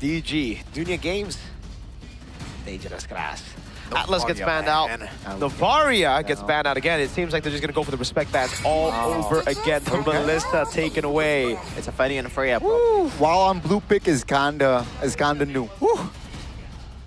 DG, Dunya Games. Dangerous grass. Atlas gets banned out. Novaria gets banned out again. It seems like they're just going to go for the respect bans all over again. The Ballista taken away. It's a Fanny and Freya. While on blue pick is kinda new. Woo.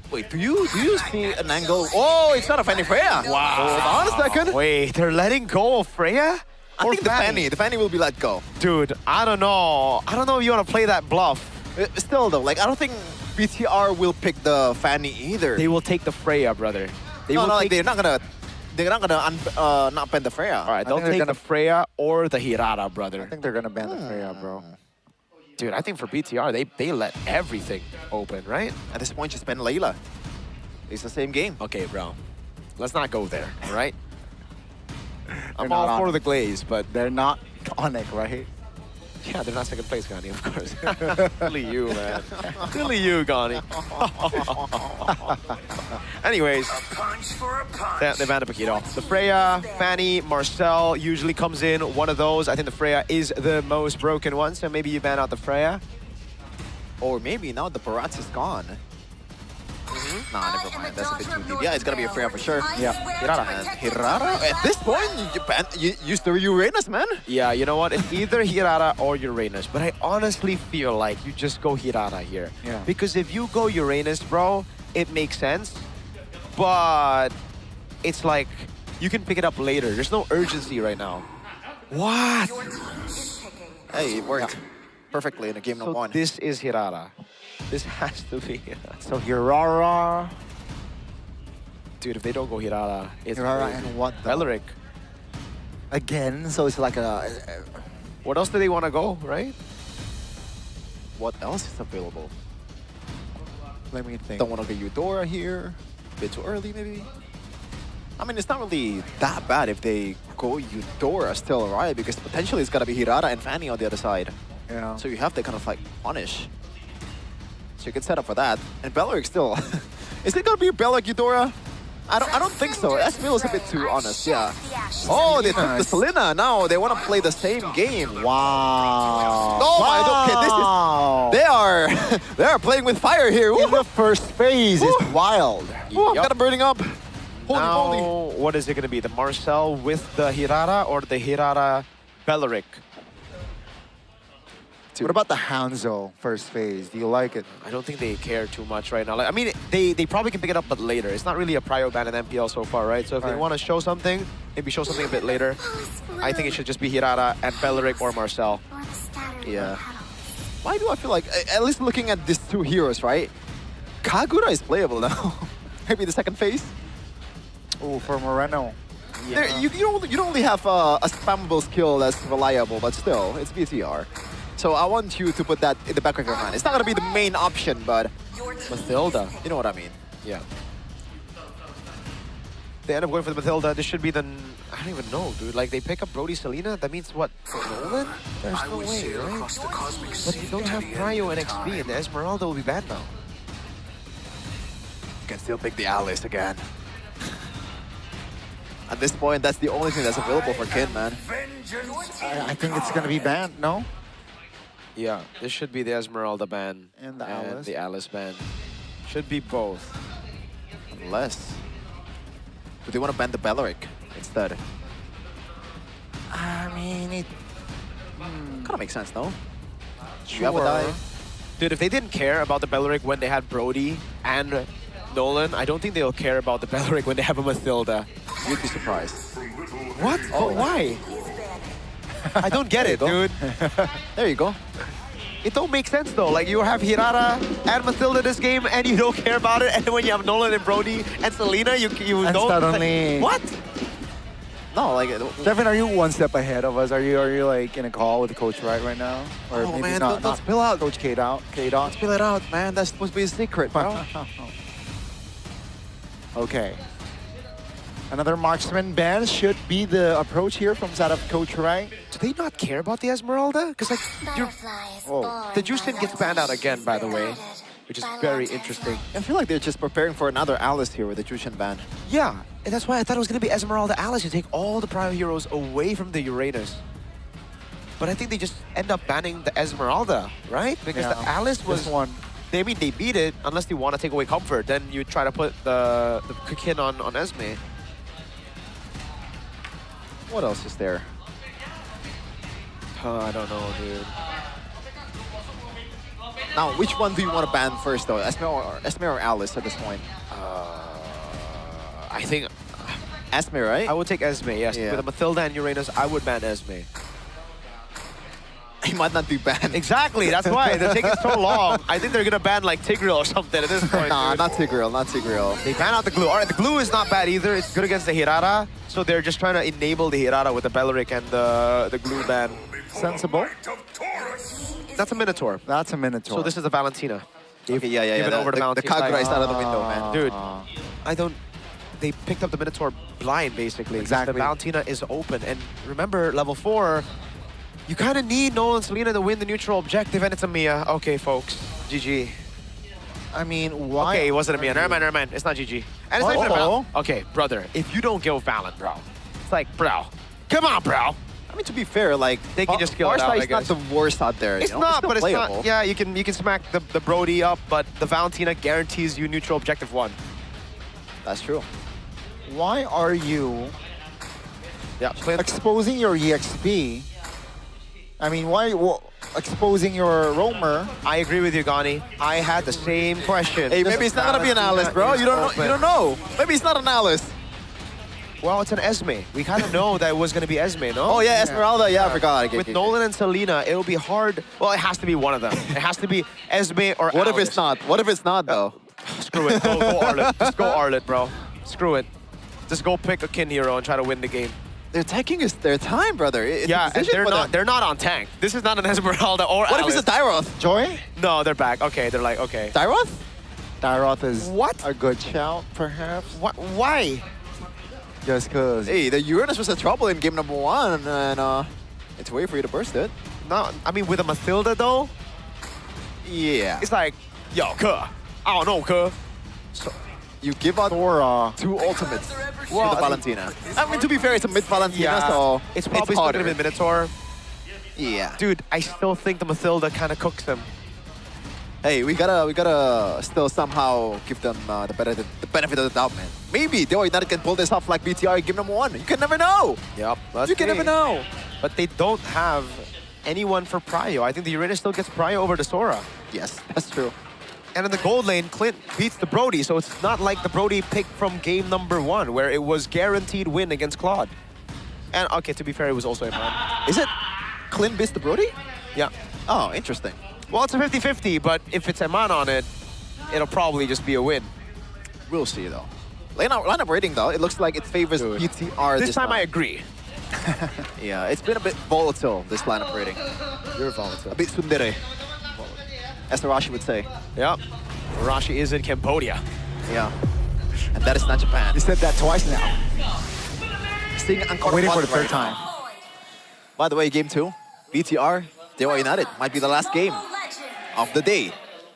Wait, do you see an angle? Oh, it's not a Fanny Freya. Wow. Hold on a second. Wait, they're letting go of Freya? I think the Fanny will be let go. Dude, I don't know. I don't know if you want to play that bluff. Still though, like I don't think BTR will pick the Fanny either. They will take the Freya, brother. They're not gonna not ban the Freya. All right, they'll take the Freya or the Hirara, brother. I think they're gonna ban the Freya, bro. Dude, I think for BTR, they let everything open, right? At this point, just ban Layla. It's the same game. Okay, bro. Let's not go there, all right? I'm all for the glaze, but they're not ONIC, right? yeah, they're not second place, Gani, of course. Silly you, man. Silly you, Gani. Anyways, they banned a Paquito. The Freya, Fanny, Marcel usually comes in one of those. I think the Freya is the most broken one, so maybe you ban out the Freya. Or maybe now the Barats is gone. Nah, never mind. That's a bit too deep. Yeah, it's gonna be a Freya for sure. Yeah. Hirara, man. Hirara? At this point, you use the Uranus, man. Yeah, you know what? It's either Hirara or Uranus. But I honestly feel like you just go Hirara here. Yeah. Because if you go Uranus, bro, it makes sense. But it's like, you can pick it up later. There's no urgency right now. What? Hey, it worked perfectly in a game So one. this is Hirara. This has to be Hirara. So Hirara. Dude, if they don't go Hirara, it's Hirara crazy. and what? Beleric. Again, so it's like a... What else do they want to go, right? What else is available? Let me think. Don't want to get Eudora here. A bit too early, maybe. I mean, it's not really that bad if they go Eudora still, right? Because potentially it's gotta be Hirara and Fanny on the other side. Yeah. So you have to kind of like punish. So you can set up for that. And Beleric still. Is it gonna be Beleric Eudora? I don't think so. That feels a bit too honest, yeah. Oh, they took the Selena. Now they want to play the same game. Wow. Oh my god, okay, this is they are playing with fire here. In the first phase is wild. Woo, got them burning up. Holy now, moly. what is it going to be? The Marcel with the Hirara or the Hirara Beleric? What about the Hanzo first phase? Do you like it? I don't think they care too much right now. Like, I mean, they probably can pick it up, but later. It's not really a prio ban in MPL so far, right? So if they want to show something, maybe show something a bit later. I think it should just be Hirara and Beleric or Marcel. Yeah. Why do I feel like, at least looking at these two heroes, right? Kagura is playable now. Maybe the second phase. Oh, for Moreno. Yeah. You don't only have a spammable skill that's reliable, but still, it's BTR. So I want you to put that in the back of your mind. It's not going to be the main option, but Mathilda. You know what I mean. Yeah. They end up going for the Mathilda. This should be the... I don't even know, dude. Like, they pick up Brody Selena? That means what? Nolan? There's no way, right? But you don't have Prio and XP, and the Esmeralda will be banned now. You can still pick the Alice again. At this point, that's the only thing that's available for Kin, man. I think it's going to be banned, no? Yeah, this should be the Esmeralda ban and the Alice ban. Should be both. Unless... Do they want to ban the Beleric instead? I mean, it... Kind of makes sense, no? Sure. Dude, if they didn't care about the Beleric when they had Brody and Nolan, I don't think they'll care about the Beleric when they have a Mathilda. You'd be surprised. What? Oh, why? I don't get it, dude. There you go. It don't make sense though. Like, you have Hirara and Mathilda this game and you don't care about it, and then when you have Nolan and Brody and Selena, you and don't. Suddenly... What? No, like... Devin, are you one step ahead of us? Are you like in a call with the coach right now? Or Oh maybe man, not, don't spill out. Coach K out. Don't spill it out, man. That's supposed to be a secret, bro. Okay. Another marksman ban should be the approach here from side of Coach Rai. Do they not care about the Esmeralda? Because like, the Justin gets banned out again, by the way, which is very interesting. I feel like they're just preparing for another Alice here with the Jushin ban. Yeah, and that's why I thought it was going to be Esmeralda Alice to take all the prior heroes away from the Uranus. But I think they just end up banning the Esmeralda, right? Because the Alice was... This one. Maybe they beat it unless they want to take away comfort. Then you try to put the quick hit on Esme. What else is there? I don't know, dude. Now, which one do you want to ban first, though? Esme or Alice at this point? I think Esme, right? I would take Esme, yes. Yeah. With a Mathilda and Uranus, I would ban Esme. He might not be banned. Exactly, that's why. They're taking so long. I think they're going to ban like Tigreal or something at this point. Nah, dude. not Tigreal, not Tigreal. They ban out the glue. All right, the glue is not bad either. It's good against the Hirara. So they're just trying to enable the Hirara with the Belleric and the glue ban. Sensible. That's a Minotaur. That's a Minotaur. So this is a Valentina. Okay, yeah. Give it over to the Valentina. Kagura is out of the window, man. Dude, I don't... They picked up the Minotaur blind, basically. Exactly. The Valentina is open. And remember, level 4, you kind of need Nolan Selena to win the neutral objective, and it's a Mia. Okay, folks. GG. I mean, why? Okay, it wasn't a Mia. Never mind. It's not GG. And it's not even a Val. Okay, brother, if you don't go Valen, bro. It's like, bro. Come on, bro. I mean, to be fair, like, They can just kill it out, I is not guess. the worst out there. It's you know? not, still but playable. it's not. Yeah, you can smack the Brody up, but the Valentina guarantees you neutral objective 1. That's true. Why are you Yeah, exposing your EXP? I mean, why exposing your roamer? I agree with you, Gani. I had the same question. Hey, maybe it's not gonna be an Alice, bro. You don't know. Maybe it's not an Alice. Well, it's an Esme. We kind of know that it was going to be Esme, no? Oh yeah, Esmeralda. Yeah, I forgot. With Nolan and Selena, it'll be hard. Well, it has to be one of them. It has to be Esme or What Alice. if it's not? What if it's not, though? Screw it. Go Arlet. Just go Arlet, bro. Screw it. Just go pick a kin hero and try to win the game. They're taking their time, brother. It's Yeah, a and decision for them. they're not on tank. This is not an Esmeralda or What Alice. if it's a Dyroth? Joy? No, they're back. Okay, they're like, okay. Dyroth? Dyroth is What? a good shout, perhaps. What? Why? Just because. Hey, the Uranus was a trouble in game number 1, and it's a way for you to burst it. No, I mean, with a Mathilda, though, Yeah. it's like, yo, Kuh. I don't know, Kuh. So, you give out Or, 2 ultimates Well, to the Valentina. I mean, to be fair, it's a mid Valentina, so it's probably still harder. going to be Minotaur. Yeah. Dude, I still think the Mathilda kind of cooks them. Hey, we gotta still somehow give them the benefit of the doubt, man. Maybe Dewa United can pull this off like BTR in game number 1. You can never know. Yep. You can never know. But they don't have anyone for Prio. I think the Uranus still gets Prio over the Sora. Yes, that's true. And in the gold lane, Clint beats the Brody, so it's not like the Brody pick from game number 1, where it was guaranteed win against Claude. And okay, to be fair, it was also Erpang. Is it Clint beats the Brody? Yeah. Oh, interesting. Well, it's a 50-50, but if it's Eman on it, it'll probably just be a win. We'll see, though. Lineup rating, though, it looks like it favors BTR This time I agree. Yeah, it's been a bit volatile, this lineup rating. You're volatile. A bit tsundere, as Arashi would say. Yep. Arashi is in Cambodia. Yeah. And that is not Japan. You said that twice now. Seeing Angkor Waiting Wat for the third right time. now. By the way, game 2, BTR, Dewa United might be the last game of the day.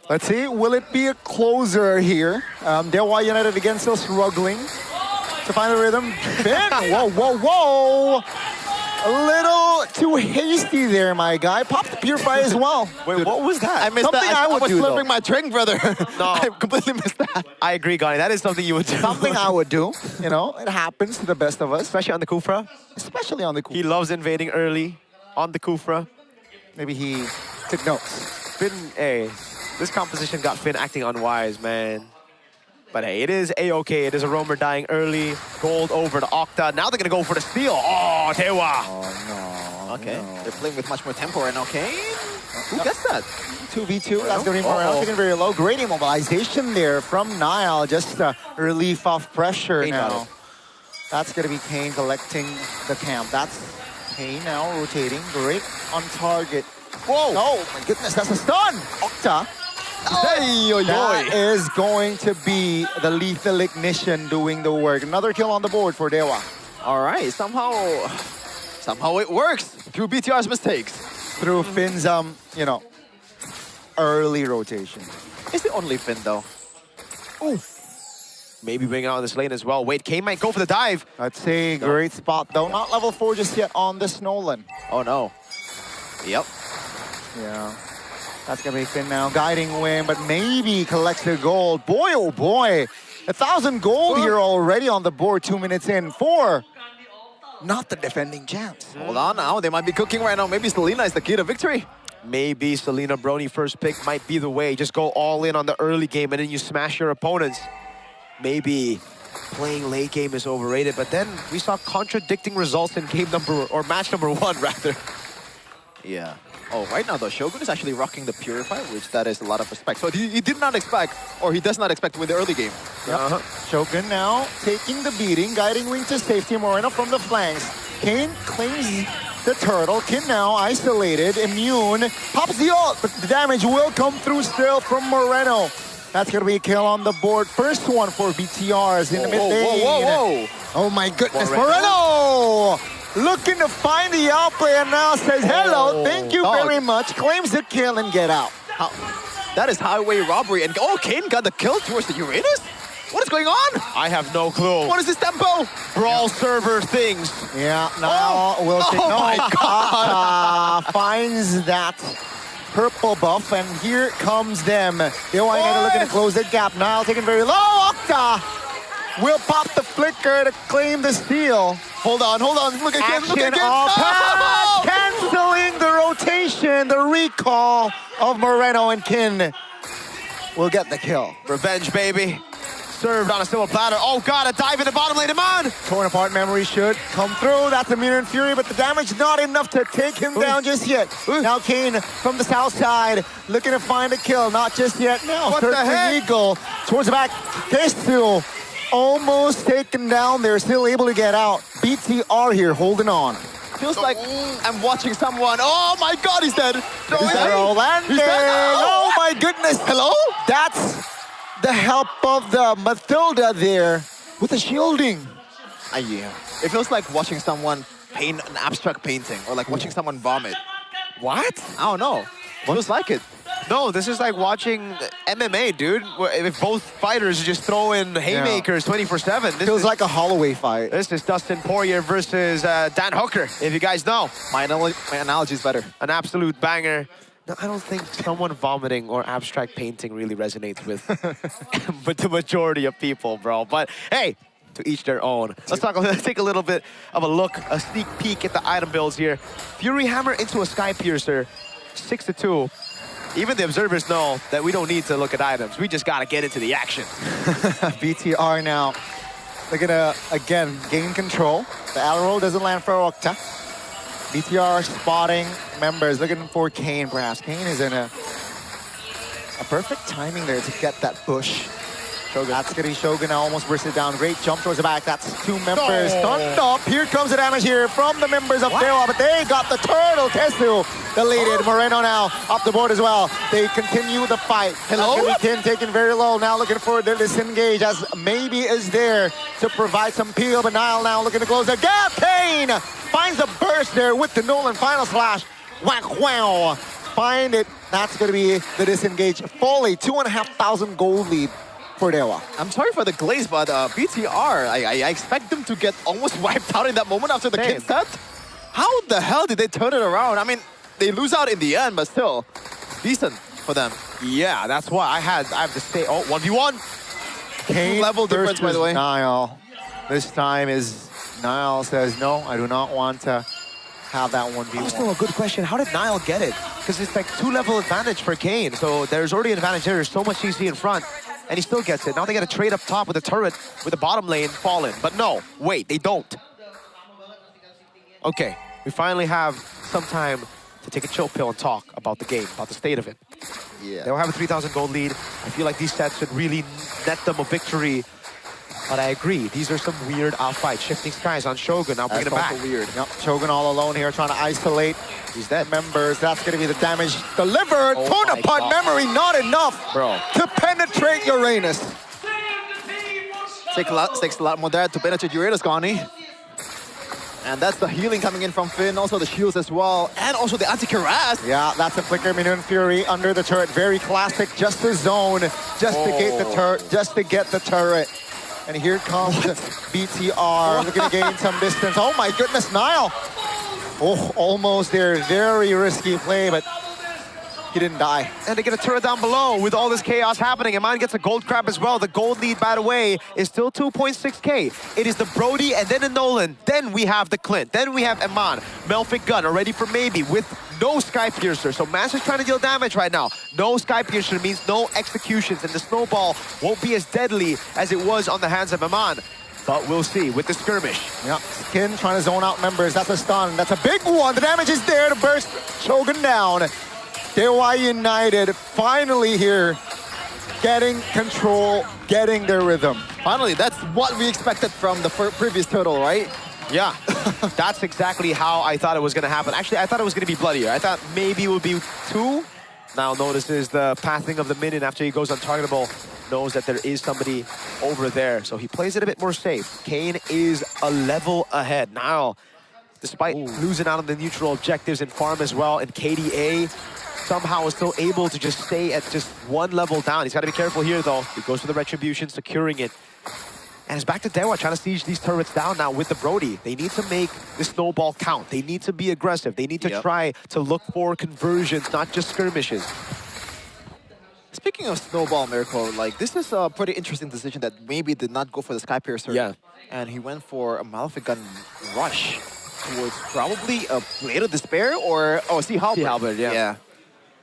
Let's see, will it be a closer here? Dewa United again still struggling to find a rhythm. Finn, whoa. A little too hasty there, my guy. Popped the Purify as well. Wait, what was that? I missed Something that. I would was do, slurping though. my drink, brother. No. I completely missed that. I agree, Gani. That is something you would do. Something I would do. You know, it happens to the best of us. Especially on the Kufra. Especially on the He loves invading early on the Kufra. Maybe he took notes. Finn, hey, this composition got Finn acting unwise, man. But hey, it is A-okay. It is a roamer dying early. Gold over to Octa. Now they're going to go for the steal. Oh, Dewa. Oh, no. Okay, no. they're playing with much more tempo right now, okay? Who gets that? 2v2, that's going to be more taken very low. Great immobilization there from Nile. Just relief off pressure Kane got now. it. That's going to be Kane collecting the camp. That's Kane now rotating. Great on target. Whoa! Oh my goodness, that's a stun! Octa. That is going to be the lethal ignition doing the work. Another kill on the board for Dewa. All right, somehow it works through BTR's mistakes. Through Finn's, you know, early rotation. It's the only Finn, though. Ooh. Maybe bring it out on this lane as well. Wait, Kane might go for the dive. That's a great spot, though. Not level 4 just yet on this Nolan. Oh, no. Yep. Yeah. That's gonna be Finn now, guiding win, but maybe collects the gold. Boy, oh boy, 1,000 gold here already on the board, 2 minutes in. 4, not the defending champs. Hold on now, they might be cooking right now. Maybe Selena is the key to victory. Maybe Selena Brony first pick might be the way. Just go all in on the early game and then you smash your opponents. Maybe playing late game is overrated, but then we saw contradicting results in game number, or match number 1 rather. Yeah. Oh, right now though, Shogun is actually rocking the Purify, which that is a lot of respect. So he did not expect, or he does not expect to win the early game. Yep. Shogun now taking the beating, guiding wing to safety. Moreno from the flanks. Kane claims the turtle. Kin now isolated, immune. Pops the ult, but the damage will come through still from Moreno. That's gonna be a kill on the board. First one for BTRs in the mid lane. Whoa. Oh my goodness, Moreno! Looking to find the outplay and now says, hello, thank you very much. Claims the kill and get out. That is highway robbery. And Kane got the kill towards the Uranus? What is going on? I have no clue. What is this tempo? Brawl server things. Yeah, now will take my God. Finds that purple buff, and here comes them. Dewa looking to close the gap. Nile taking very low. Octa will pop the flicker to claim the steal. Hold on. Look again, look again. No! Canceling the rotation, the recall of Moreno, and Kin will get the kill. Revenge, baby. Served on a silver platter. Oh God, a dive in the bottom lane, man. Torn apart memory should come through. That's a Mirror and Fury, but the damage not enough to take him down just yet. Now Kane from the south side looking to find a kill. Not just yet. Now what the heck? Eagle towards the back. Kesu almost taken down. They're still able to get out. BTR here holding on. Feels like I'm watching someone. Oh my God, he's dead. Landing. Oh my goodness. Hello? That's the help of the Matilda there with the shielding. Yeah. It feels like watching someone paint an abstract painting, or like watching someone vomit. What? I don't know. Feels like it. No, this is like watching MMA, dude. If both fighters just throw in haymakers 24/7. Feels like a Holloway fight. This is Dustin Poirier versus Dan Hooker, if you guys know. My analogy is better. An absolute banger. No, I don't think someone vomiting or abstract painting really resonates with the majority of people, bro. But hey, to each their own. Let's take a little bit of a look, a sneak peek at the item builds here. Fury Hammer into a Sky Piercer, 6-2. Even the observers know that we don't need to look at items. We just gotta get into the action. BTR now. They're gonna, again, gain control. The APHRO doesn't land for Octa. BTR spotting members, looking for Kane perhaps. Kane is in a perfect timing there to get that push. That's gonna be Shogun now, almost burst it down. Great jump towards the back. That's 2 members. Stunned up. Here comes the damage here from the members of Dewa, but they got the turtle. Kesu deleted. Moreno now up the board as well. They continue the fight. Hello? Kin taken very low. Now looking for the disengage as maybe is there to provide some peel, but Nile now looking to close the gap. Kane finds a burst there with the Nolan final slash. Whack, wow. Find it. That's gonna be the disengage. Fully 2,500 gold lead for Dewa. I'm sorry for the glaze, but BTR, I expect them to get almost wiped out in that moment after the Kin set. How the hell did they turn it around? I mean, they lose out in the end, but still, decent for them. Yeah, that's why I have to stay. Oh, 1v1. Kane level difference, by the way. Nile. This time is Nile says, no, I do not want to have that 1v1. Also a good question. How did Nile get it? Because it's like 2-level advantage for Kane. So there's already an advantage there. There's so much CC in front. And he still gets it. Now they got to trade up top with a turret with the bottom lane fallen. But no, wait, they don't. Okay, we finally have some time to take a chill pill and talk about the game, about the state of it. Yeah. They'll have a 3,000 gold lead. I feel like these sets should really net them a victory. But I agree, these are some weird outfights. Shifting skies on Shogun, now bringing it back. Weird. Yep. Shogun all alone here, trying to isolate these dead members. That's going to be the damage delivered. Torn apart memory, not enough to penetrate Uranus. Takes a lot more there to penetrate Uranus, Connie. And that's the healing coming in from Finn, also the shields as well, and also the anti-Karss. Yeah, that's a flicker, Minun Fury under the turret. Very classic, just the zone, just to get the turret, just to get the turret. And here comes BTR, looking to gain some distance. Oh my goodness, Nile! Oh, almost there. Very risky play, but He didn't die. And they get a turret down below with all this chaos happening. Aman gets a gold crab as well. The gold lead, by the way, is still 2.6k. It is the Brody and then the Nolan. Then we have the Clint. Then we have Aman. Melfic gun already for maybe with no Sky Piercer. So Master's trying to deal damage right now. No Sky Piercer means no executions. And the snowball won't be as deadly as it was on the hands of Aman. But we'll see with the skirmish. Yeah, Skin trying to zone out members. That's a stun. That's a big one. The damage is there to burst Shogun down. Dewa United finally here getting control, getting their rhythm. Finally, that's what we expected from the previous turtle, right? Yeah, that's exactly how I thought it was going to happen. Actually, I thought it was going to be bloodier. I thought maybe it would be 2. Now notices the pathing of the minion after he goes untargetable. Knows that there is somebody over there, so he plays it a bit more safe. Kane is a level ahead. Now, despite losing out on the neutral objectives and farm as well, and KDA somehow is still able to just stay at just 1 level down. He's got to be careful here, though. He goes for the Retribution, securing it. And it's back to Dewa, trying to siege these turrets down now with the Brody. They need to make the snowball count. They need to be aggressive. They need to try to look for conversions, not just skirmishes. Speaking of Snowball Miracle, like this is a pretty interesting decision that maybe did not go for the Sky Piercer. Yeah. And he went for a Malefic Gun rush towards probably a Blade of Despair or Sea Halberd. Yeah.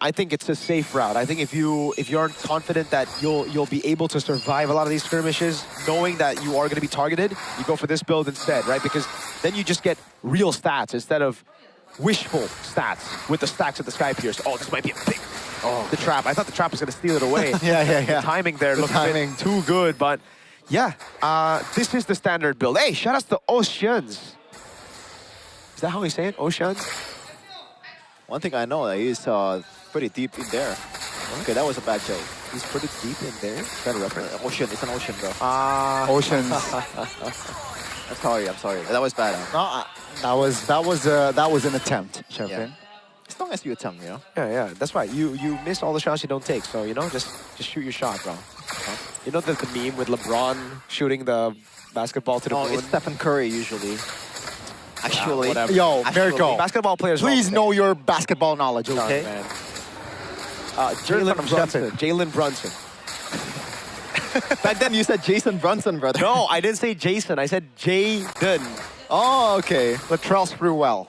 I think it's a safe route. I think if you aren't confident that you'll be able to survive a lot of these skirmishes, knowing that you are going to be targeted, you go for this build instead, right? Because then you just get real stats instead of wishful stats with the stacks of the Sky Piercer. Oh, this might be a big... Oh, the trap. I thought the trap was going to steal it away. Yeah. The timing there looked a bit too good, but yeah, this is the standard build. Hey, shout out to Oceans. Is that how we say it? Oceans? One thing I know, he's pretty deep in there. Okay, that was a bad joke. He's pretty deep in there? Is that a reference? Ocean, it's an ocean, bro. Oceans. I'm sorry. That was bad. No, that was an attempt, Chefin. Yeah. As long as you attempt, you know? Yeah. That's right. You miss all the shots you don't take. So, you know, just shoot your shot, bro. You know the meme with LeBron shooting the basketball to the moon? It's Stephen Curry, usually. Actually. Yo, Miracle. Basketball players. Please know your basketball knowledge, okay? Man. Jalen Brunson. Back then you said Jason Brunson, brother. No, I didn't say Jason. I said Jaden. Oh, okay. Latrell Sprewell.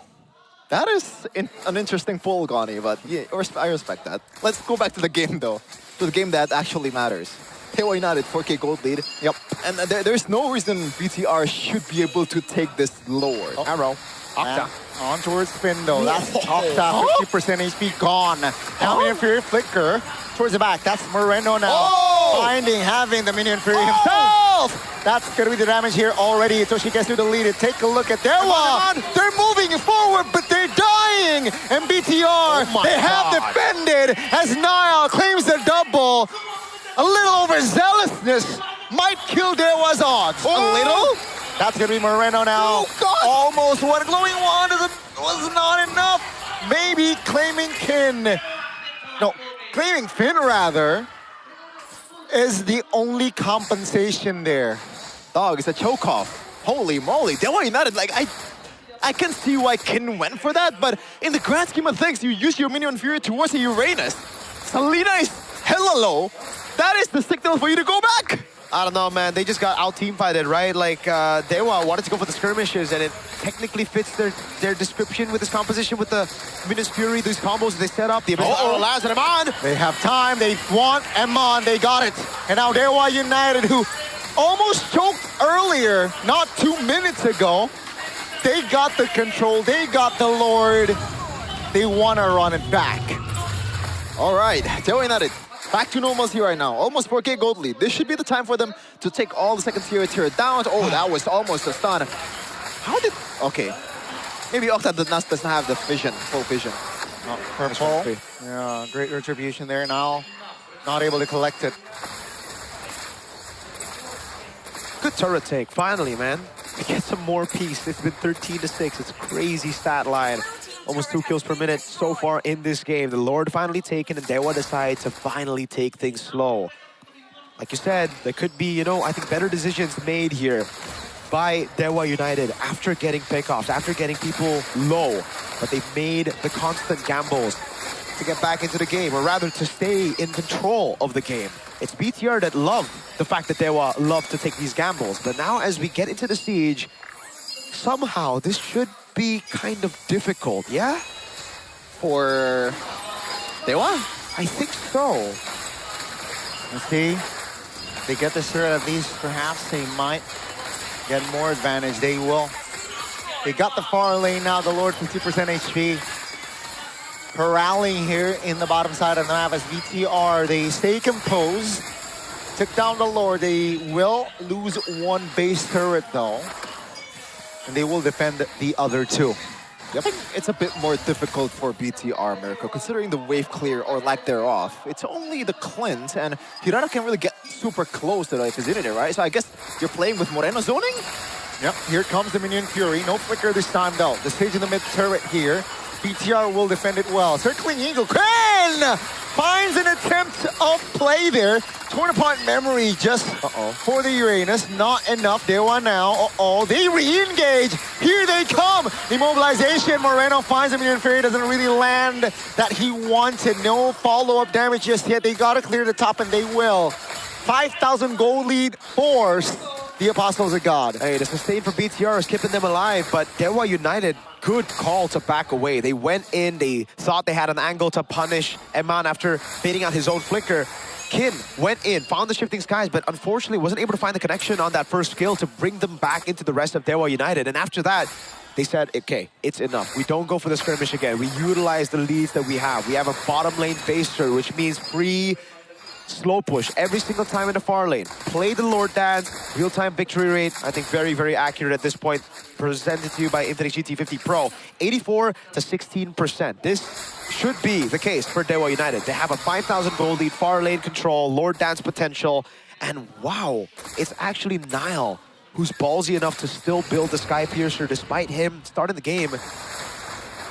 That is an interesting pull, Gani, but yeah, I respect that. Let's go back to the game, though. To the game that actually matters. Dewa United, 4K gold lead. Yep. And there's no reason BTR should be able to take this lower. Arrow. Octa. On towards spin, though. That's Octa, 50% HP gone. Now Minion Fury Flicker towards the back. That's Moreno now. Having the Minion Fury himself. That's going to be the damage here already. Itoshi gets to the lead. Take a look at Dewa. They're moving forward, but they're dying. And BTR, they have defended as Niall claims the double. A little overzealousness might kill Dewa's odds. A little? That's going to be Moreno now. Almost one glowing wand was not enough. Maybe claiming claiming Finn rather, is the only compensation there. Dog, it's a choke-off. Holy moly. Dewa United, like, I can see why Kin went for that, but in the grand scheme of things, you use your Minion Fury towards the Uranus. Selena is hella low. That is the signal for you to go back. I don't know, man. They just got out-team-fighted, right? Like, Dewa wanted to go for the skirmishes, and it technically fits their description with this composition with the Minions Fury, these combos they set up. The lands and Aman. They have time. They want Aman. They got it. And now Dewa United, who almost choked earlier, not 2 minutes ago. They got the control. They got the Lord. They want to run it back. All right, Dewa United. Back to normalcy right now. Almost 4K gold lead. This should be the time for them to take all the second tier down. Oh, that was almost a stun. How did... Okay. Maybe Octa doesn't have the vision, full vision. Purple. Yeah, great retribution there now. Not able to collect it. Good turret take, finally, man. To get some more peace. It's been 13-6. It's a crazy stat line. Almost 2 kills per minute so far in this game. The Lord finally taken, and Dewa decides to finally take things slow. Like you said, there could be, you know, I think better decisions made here by Dewa United after getting pickoffs, after getting people low. But they've made the constant gambles. to get back into the game, or rather to stay in control of the game. It's BTR that love the fact that Dewa love to take these gambles. But now as we get into the siege, somehow this should be kind of difficult, yeah? For Dewa? I think so. Let's see. They get this turret at least, perhaps they might get more advantage. They will. They got the far lane now, the Lord 50% HP. Rallying here in the bottom side of the map as BTR, they stay composed. Took down the Lord. They will lose one base turret though. And they will defend the other two. I think it's a bit more difficult for BTR, Mirko, considering the wave clear or lack thereof. It's only the cleanse, and Hirata can't really get super close to the vicinity, right? So I guess you're playing with Moreno zoning? Yep, here comes the Minion Fury. No flicker this time though. The stage in the mid turret here. BTR will defend it well. Circling Eagle. Ken finds an attempt of play there. Torn apart memory just for the Uranus. Not enough. Dewa now. They re-engage. Here they come. Immobilization. Moreno finds a Minion Fury. Doesn't really land that he wanted. No follow-up damage just yet. They gotta clear the top and they will. 5,000 gold lead forced. The Apostles of God. Hey, the sustain for BTR is keeping them alive, but Dewa United, good call to back away. They went in, they thought they had an angle to punish Eman after baiting out his own flicker. Kin went in, found the shifting skies, but unfortunately wasn't able to find the connection on that first kill to bring them back into the rest of Dewa United. And after that, they said, okay, it's enough. We don't go for the skirmish again. We utilize the leads that we have. We have a bottom lane baser, which means free slow push every single time in the far lane. Play the Lord Dance, real-time victory rate. I think very, very accurate at this point. Presented to you by Infinix GT50 Pro. 84 to 16%. This should be the case for Dewa United. They have a 5,000 gold lead, far lane control, Lord Dance potential. And wow, it's actually Nile who's ballsy enough to still build the Sky Piercer despite him starting the game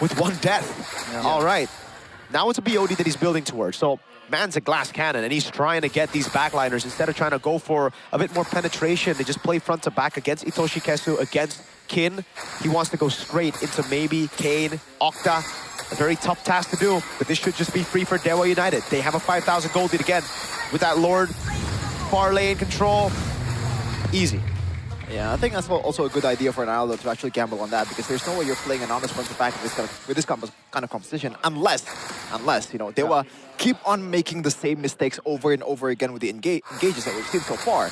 with one death. Yeah. All right, now it's a BOD that he's building towards. So man's a glass cannon, and he's trying to get these backliners instead of trying to go for a bit more penetration. They just play front to back against Itoshi, Kesu, against Kin. He wants to go straight into maybe Kane, Octa. A very tough task to do, but this should just be free for Dewa United. They have a 5,000 gold lead again with that Lord. Far lane control, easy. Yeah, I think that's also a good idea for an Aldo to actually gamble on that, because there's no way you're playing an honest front to back with this kind of competition unless you know, Dewa keep on making the same mistakes over and over again with the engages that we've seen so far.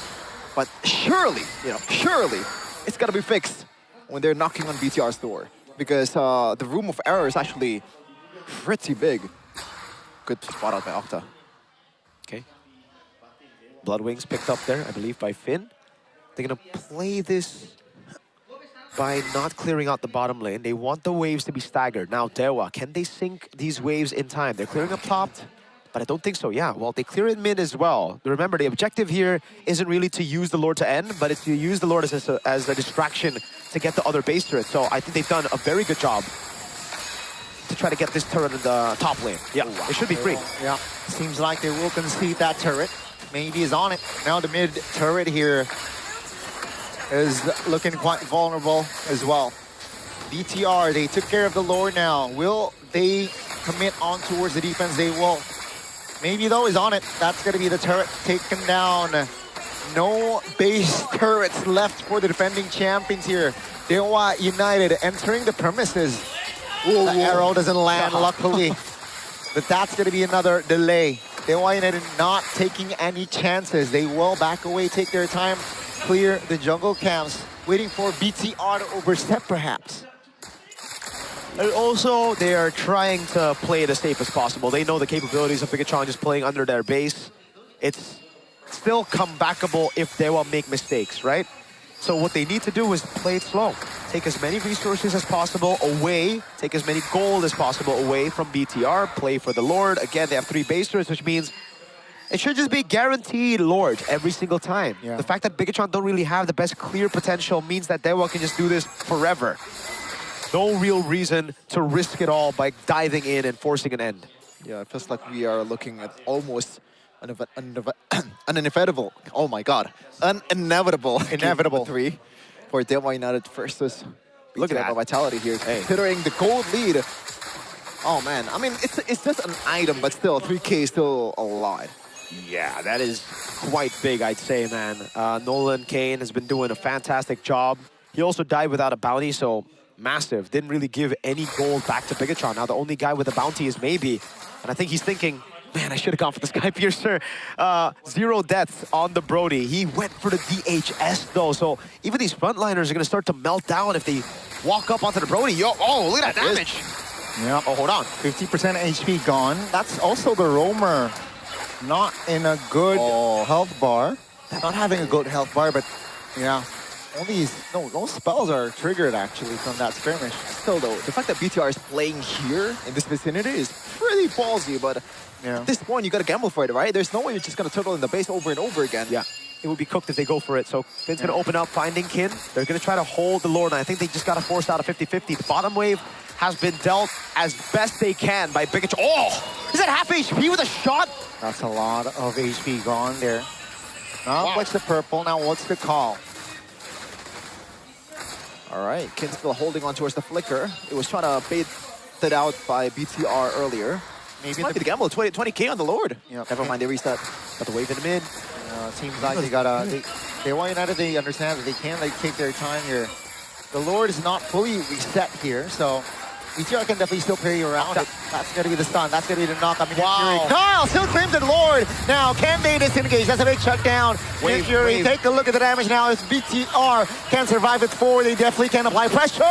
But surely, you know, surely it's gotta be fixed when they're knocking on BTR's door, because the room of error is actually pretty big. Good spot out by Octa. Okay. Bloodwings picked up there, I believe, by Finn. They're gonna play this by not clearing out the bottom lane. They want the waves to be staggered. Now, Dewa, can they sync these waves in time? They're clearing up top, but I don't think so. Yeah, well, they clear it mid as well. Remember, the objective here isn't really to use the Lord to end, but it's to use the Lord as a distraction to get the other base turret. So I think they've done a very good job to try to get this turret in the top lane. Yeah, it should be free. Yeah, seems like they will concede that turret. Maybe is on it. Now the mid turret here is looking quite vulnerable as well. BTR, they took care of the Lord now. Will they commit on towards the defense? They will. Maybe though is on it. That's gonna be the turret taken down. No base turrets left for the defending champions here. Dewa United entering the premises. The arrow doesn't land, luckily. But that's gonna be another delay. Dewa United not taking any chances. They will back away, take their time, clear the jungle camps, waiting for BTR to overstep perhaps. And also, they are trying to play it as safe as possible. They know the capabilities of Bigatron just playing under their base. It's still comebackable if Dewa make mistakes, right? So what they need to do is play it slow. Take as many resources as possible away, take as many gold as possible away from BTR, play for the Lord. Again, they have 3 basers, which means it should just be guaranteed Lord every single time. Yeah. The fact that Bigatron don't really have the best clear potential means that Dewa can just do this forever. No real reason to risk it all by diving in and forcing an end. Yeah, it feels like we are looking at almost an inevitable, oh my god, inevitable 3 for Dewa United versus Look at that vitality here. Hey. Considering the gold lead, Oh man, I mean, it's just an item, but still, 3K is still a lot. Yeah, that is quite big, I'd say, man. Nolan Kane has been doing a fantastic job. He also died without a bounty, so massive. Didn't really give any gold back to Bigatron. Now the only guy with a bounty is Maybe. And I think he's thinking, man, I should have gone for the Sky Piercer. 0 deaths on the Brody. He went for the DHS, though. So even these frontliners are going to start to melt down if they walk up onto the Brody. Yo, oh, look at that damage. Yeah. Oh, hold on. 50% HP gone. That's also the Roamer. Not in a good health bar. Not having a good health bar, but yeah. No spells are triggered actually from that skirmish. Still though, the fact that BTR is playing here in this vicinity is pretty ballsy, but at this point you gotta gamble for it, right? There's no way you're just gonna turtle in the base over and over again. Yeah. It would be cooked if they go for it. So Finn's gonna open up, finding Kin. They're gonna try to hold the Lord, and I think they just gotta force out a 50-50. The bottom wave has been dealt as best they can by Bigatron. Oh! Is that half HP with a shot? That's a lot of HP gone there. Now what's the purple? Now what's the call? All right, Kin still holding on towards the flicker. It was trying to bait it out by BTR earlier. Maybe the gamble, 20K on the Lord. Yep. Never mind, they reset. Got the wave in the mid. It seems like they gotta. They want United. They understand that they can take their time here. The Lord is not fully reset here, so BTR can definitely still parry around it. That's gonna be the stun. That's gonna be the knock. I mean, wow. Kyle still claims the Lord. Now, can they disengage? That's a big shutdown. Wave, Fury, wave. take a look at the damage now. If BTR can survive it forward, they definitely can apply pressure.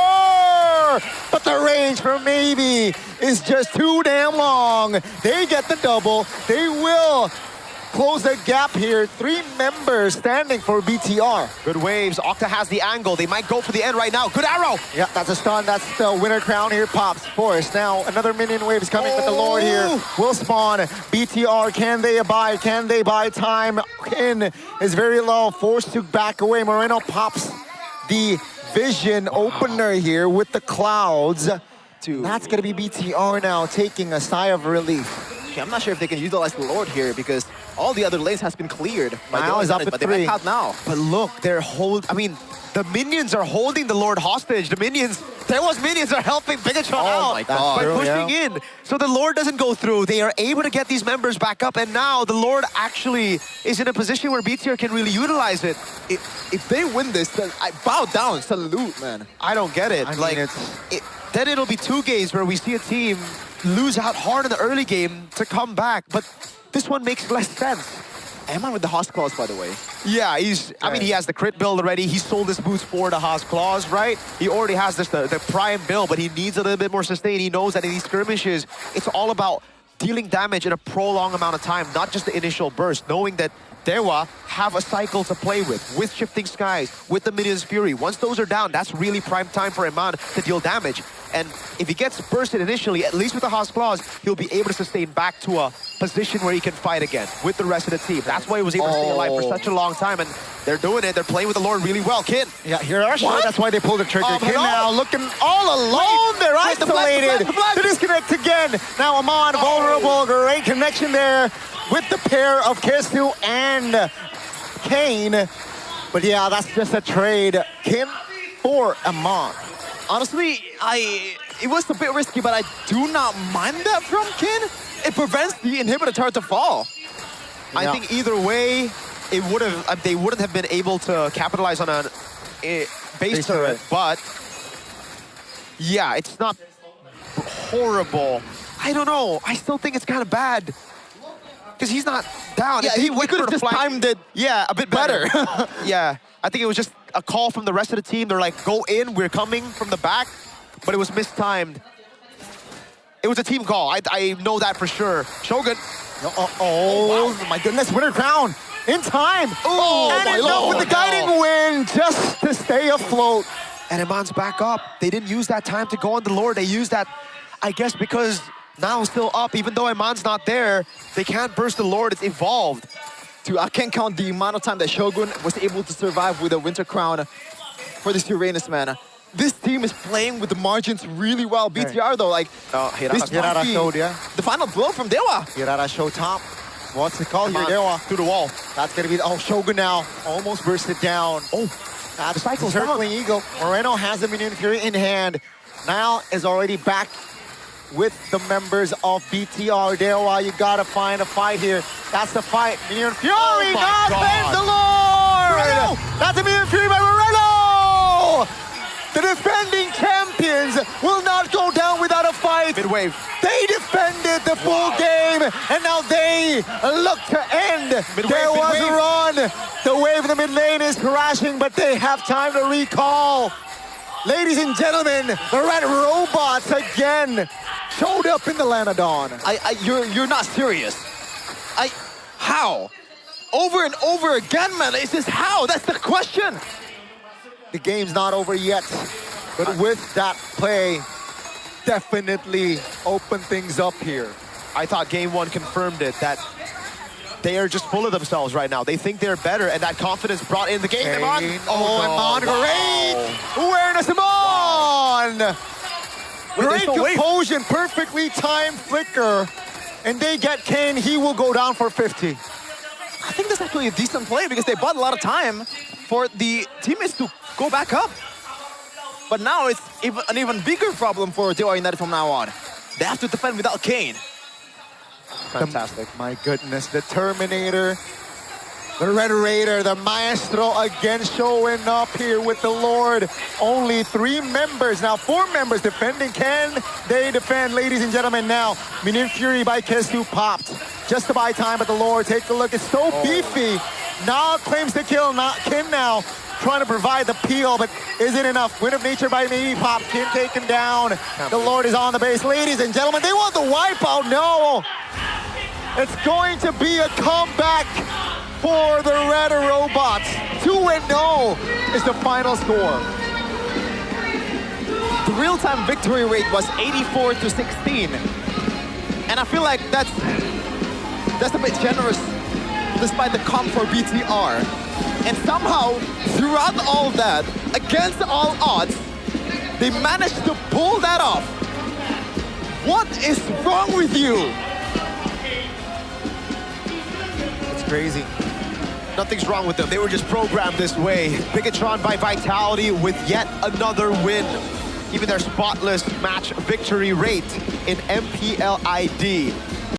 But the range for Maybe is just too damn long. They get the double. They will close the gap here. 3 members standing for BTR. Good waves. Octa has the angle. They might go for the end right now. Good arrow. Yeah, that's a stun. That's the winner crown here. Pops Force. Now another minion wave is coming, but the Lord here will spawn. BTR, can they abide? Can they buy time? Kin is very low. Forced to back away. Moreno pops the vision opener here with the clouds. That's going to be BTR now taking a sigh of relief. Okay, I'm not sure if they can utilize the Lord here because all the other lanes has been cleared. Now is up to but 3. they might out now. But look, I mean, the minions are holding the Lord hostage. The minions, Dewa's minions are helping Bigatron out my God. by True, pushing in. So the Lord doesn't go through. They are able to get these members back up, and now the Lord actually is in a position where BTR can really utilize it. If they win this, then I bow down, salute, man. I don't get it. I mean, Then it'll be 2 games where we see a team lose out hard in the early game to come back, but this one makes less sense. Am I with the Host Claws, by the way? Yeah, I mean, he has the crit build already. He sold his boots for the Host Claws, right? He already has the prime build, but he needs a little bit more sustain. He knows that in these skirmishes, it's all about dealing damage in a prolonged amount of time, not just the initial burst, knowing that Dewa have a cycle to play with Shifting Skies, with the Minions Fury. Once those are down, that's really prime time for Erlan to deal damage. And if he gets bursted initially, at least with the Host Claws, he'll be able to sustain back to a position where he can fight again with the rest of the team. That's why he was able to stay alive for such a long time, and they're doing it. They're playing with the Lord really well. Kin. Yeah, here are sure. That's why they pulled the trigger. Kin hello? now looking all alone. They're isolated. The disconnect again. Now Amon vulnerable. Great connection there with the pair of Kesu and Kane. But yeah, that's just a trade. Kin for Amon. Honestly, it was a bit risky, but I do not mind that from Kin. It prevents the inhibitor turret to fall. Yeah. I think either way, it would have they wouldn't have been able to capitalize on a base turret, but yeah, it's not horrible. I don't know. I still think it's kind of bad because he's not down. Yeah, he could have just timed it. Yeah, a bit better. Yeah, I think it was just a call from the rest of the team. They're like, go in, we're coming from the back, but it was mistimed. It was a team call. I know that for sure. Shogun. Oh my goodness, winner crown in time. Oh, and ends up with the guiding win just to stay afloat. And Iman's back up. They didn't use that time to go on the Lord. They used that, I guess, because now still up. Even though Iman's not there, they can't burst the Lord. It's evolved. Dude, I can't count the amount of time that Shogun was able to survive with a Winter Crown for this Uranus, man. This team is playing with the margins really well. BTR, though, like, Hirara showed, yeah. The final blow from Dewa. Hirara show top. What's it called here, Dewa? Through the wall. That's going to be, Shogun now. Almost bursted down. Oh, the cycle's circling eagle. Moreno has the Minion Fury in hand. Now is already back with the members of BTR. Dewa, you gotta find a fight here. That's the fight. Minion Fury, Oh my God. thank the Lord! Moreno! That's a Minion Fury by Moreno! The defending champions will not go down without a fight. Mid-wave. They defended the full game, and now they look to end. There was a run. The wave in the mid lane is crashing, but they have time to recall. Ladies and gentlemen, the Red Robots again showed up in the Lanadon. You're not serious. How? Over and over again, man. It's just how? That's the question. The game's not over yet, but with that play, definitely open things up here. I thought game one confirmed it, that they are just full of themselves right now. They think they're better, and that confidence brought in the game. Kane, Mon, great awareness, Mon! Great composure, perfectly timed flicker, and they get Kane. He will go down for 50. I think that's actually a decent play because they bought a lot of time for the teammates to go back up. But now it's an even bigger problem for Dewa United from now on. They have to defend without Kane. Fantastic. My goodness, the Terminator, the Red Raider, the Maestro again showing up here with the Lord. Only 3 members, now 4 members defending. Can they defend, ladies and gentlemen? Now, Minion Fury by Kesu popped. Just to buy time, but the Lord, take a look, it's so beefy. Now claims the kill, not Kin now. Trying to provide the peel, but is it enough? Win of Nature by me, Pop, Kin taken down. The Lord is on the base. Ladies and gentlemen, they want the wipeout, no! It's going to be a comeback for the Red Robots. 2-0 is the final score. The real-time victory rate was 84-16. And I feel like that's a bit generous despite the comp for BTR. And somehow, throughout all that, against all odds, they managed to pull that off. What is wrong with you? It's crazy. Nothing's wrong with them. They were just programmed this way. Bigatron by Vitality with yet another win. Even their spotless match victory rate in MPL ID